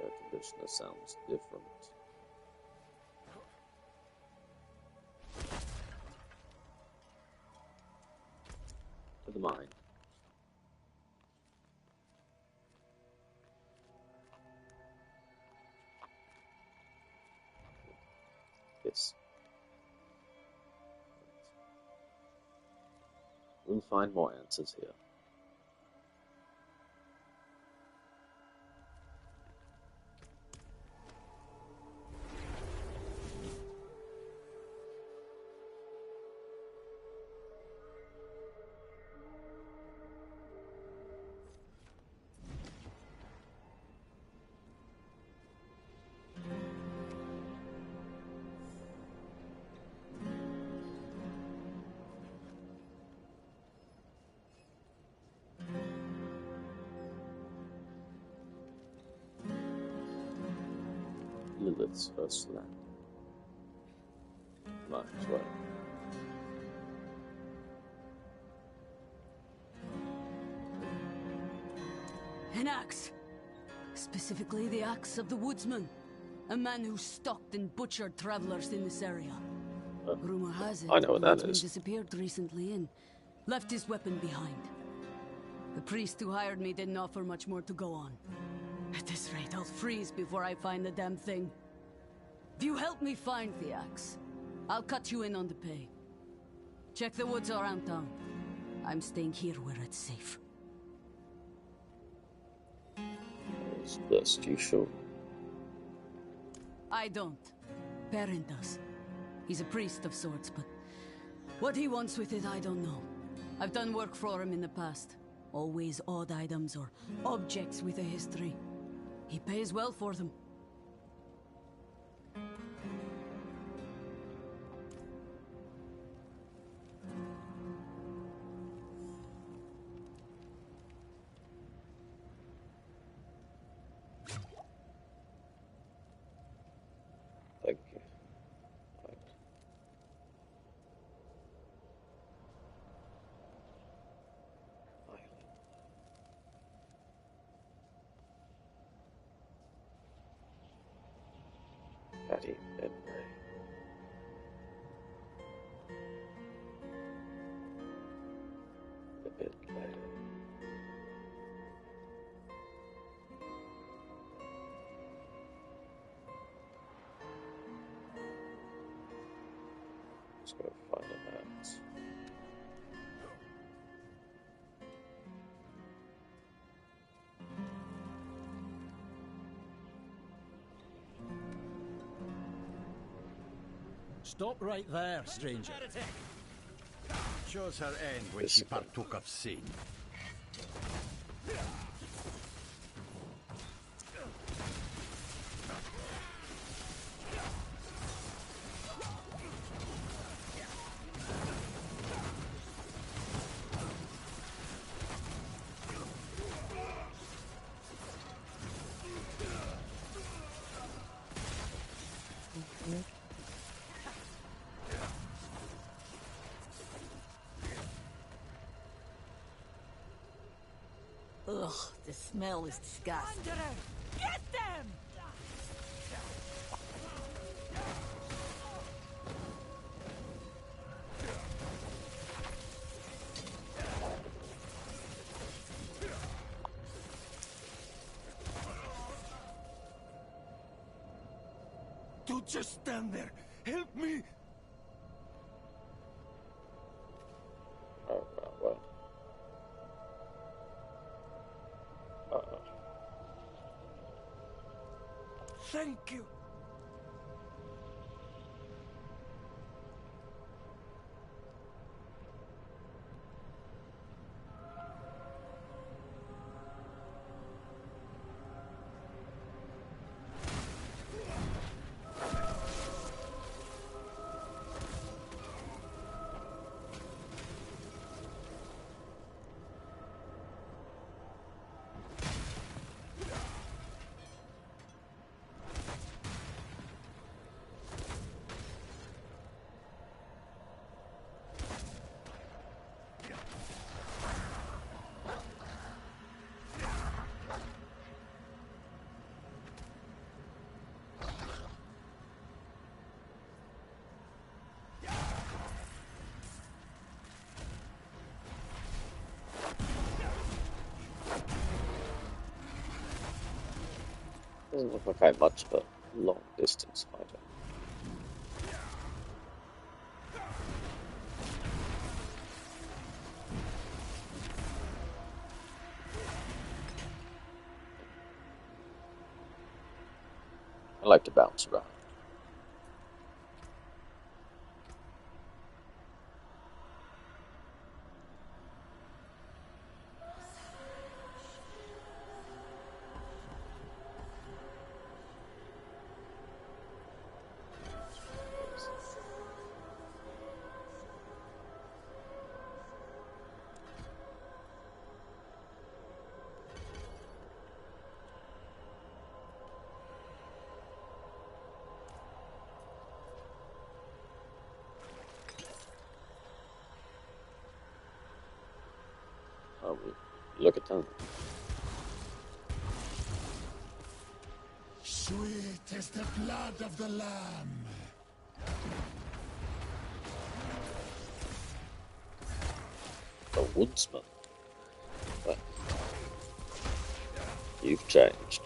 Air conditioner sounds different. To the mind. Yes. We'll find more answers here. Lilith's first land. Might as well. An axe. Specifically the axe of the woodsman. A man who stalked and butchered travelers in this area. Rumor has it I know what the that woodsman is. disappeared recently and left his weapon behind. The priest who hired me didn't offer much more to go on. At this rate, I'll freeze before I find the damn thing. If you help me find the axe, I'll cut you in on the pay. Check the woods around town. I'm staying here where it's safe. It's best you sure. I don't. Perrin does. He's a priest of sorts, but what he wants with it, I don't know. I've done work for him in the past. Always odd items or objects with a history. He pays well for them. Fatty memory. A bit later. Just gotta find an axe. Stop right there, stranger. Shows her end when she partook of sin. Ugh, the smell is disgusting. Get them! Don't just stand there. Help me. Oh, well. Thank you. Doesn't look like I'm much of a long distance fighter. I like to bounce around. Look at them. Sweet is the blood of the Lamb. A woodsman. But you've changed.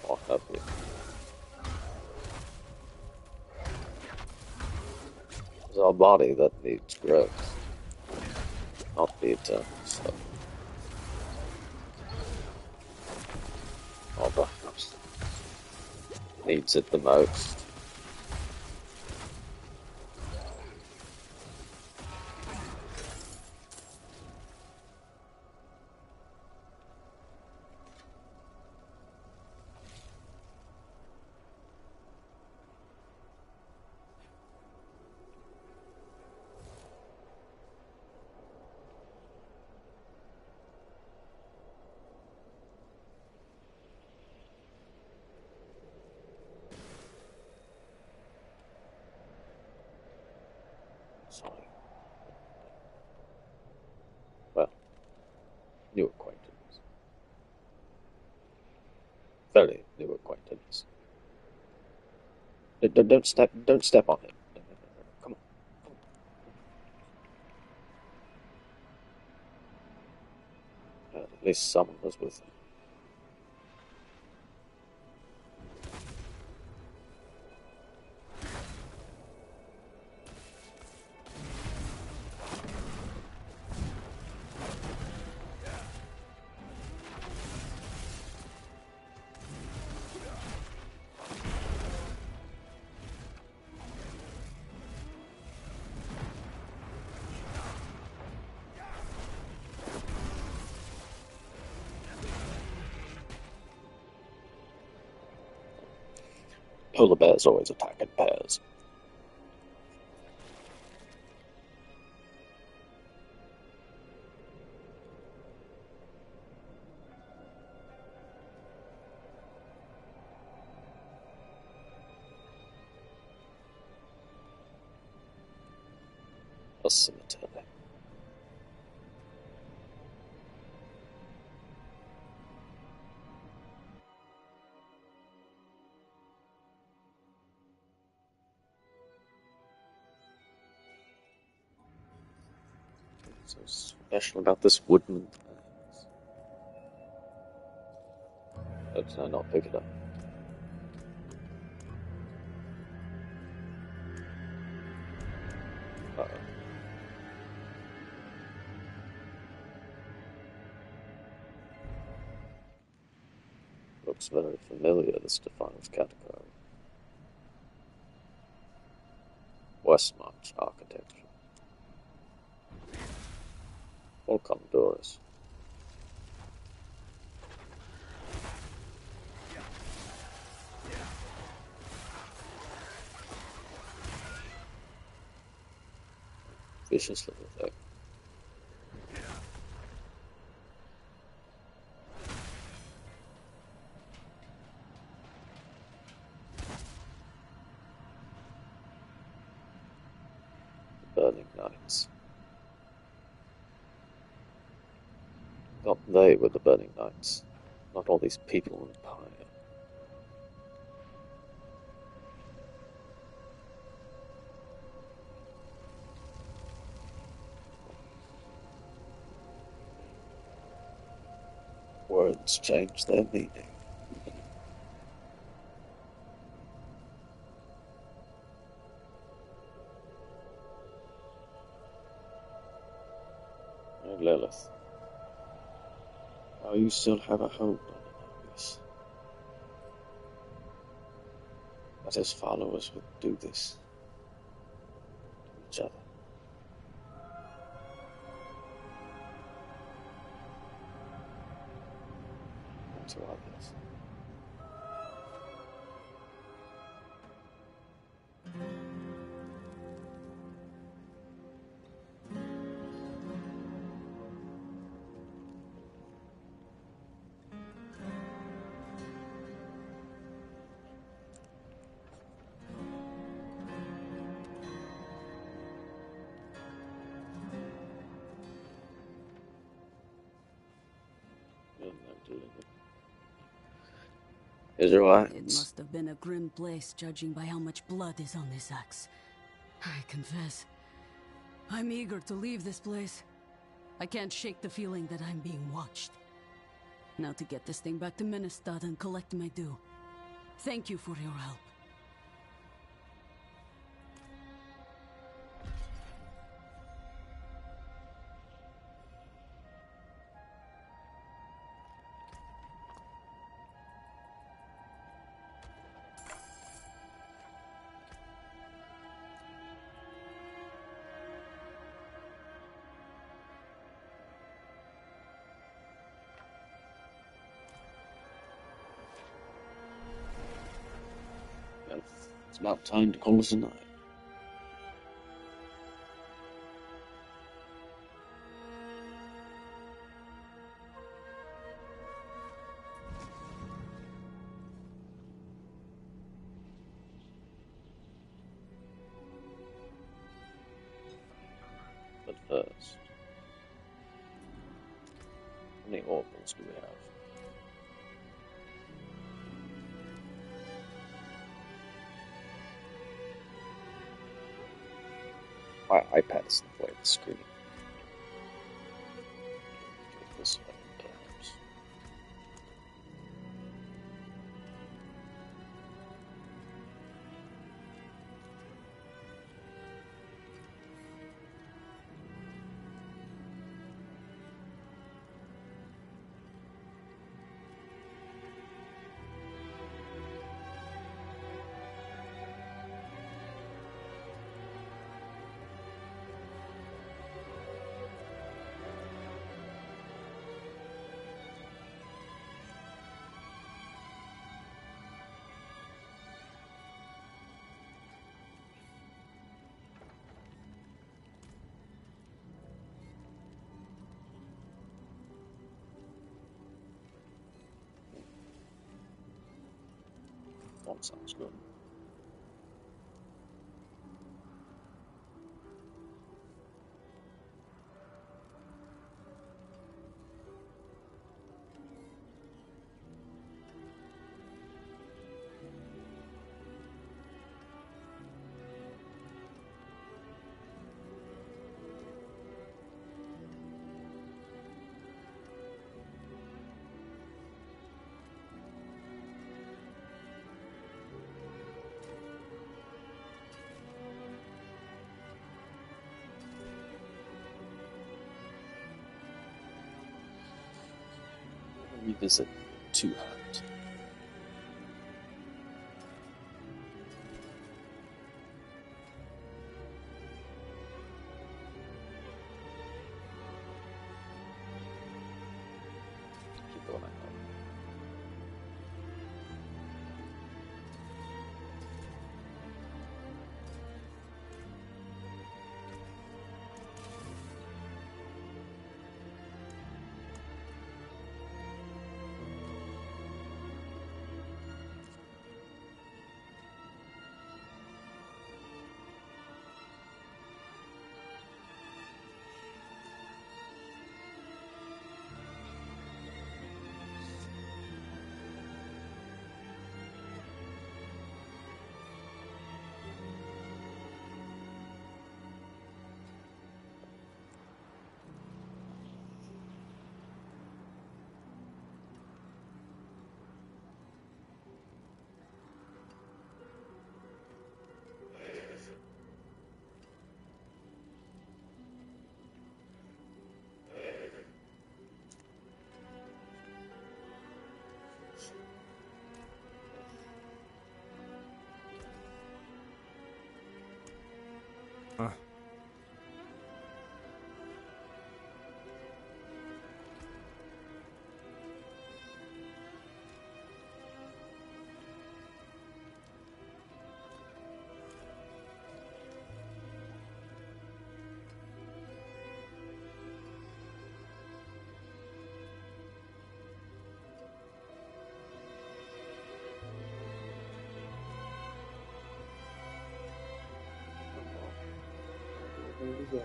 Or have you? It's our body that needs growth, not the eternal stuff. Or perhaps needs it the most. Sorry. Well, new acquaintance. Very new acquaintance. Don't step on him. No, no, no, no. Come on. At least someone was with him. Polar bears always attack in pairs. A cemetery. So special about this woodman. How did I not pick it up? Uh-oh. Looks very familiar, this defiles catacomb. Westmarch architecture. Volcom doors. Vicious little thing. The Burning Knights. Thought they were the Burning Knights, not all these people in the pyre. Words change their meaning. Oh, Lilith. Oh, you still have a hope, Ananias. That his followers would do this to each other. And to others. Here's your It hands. must have been a grim place, judging by how much blood is on this axe. I confess, I'm eager to leave this place. I can't shake the feeling that I'm being watched. Now to get this thing back to Ministad and collect my due. Thank you for your help. Well, it's about time to call us a night. But first, how many orphans do we have? My iPad is in the way of the screen. Go this way, perhaps. That sounds good. Revisit Two Hat. Keep going ahead. Here we go.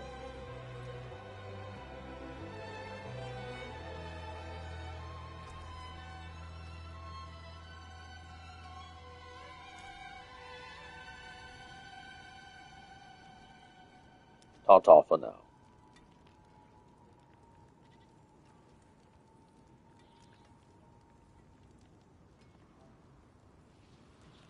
Ta-ta for now.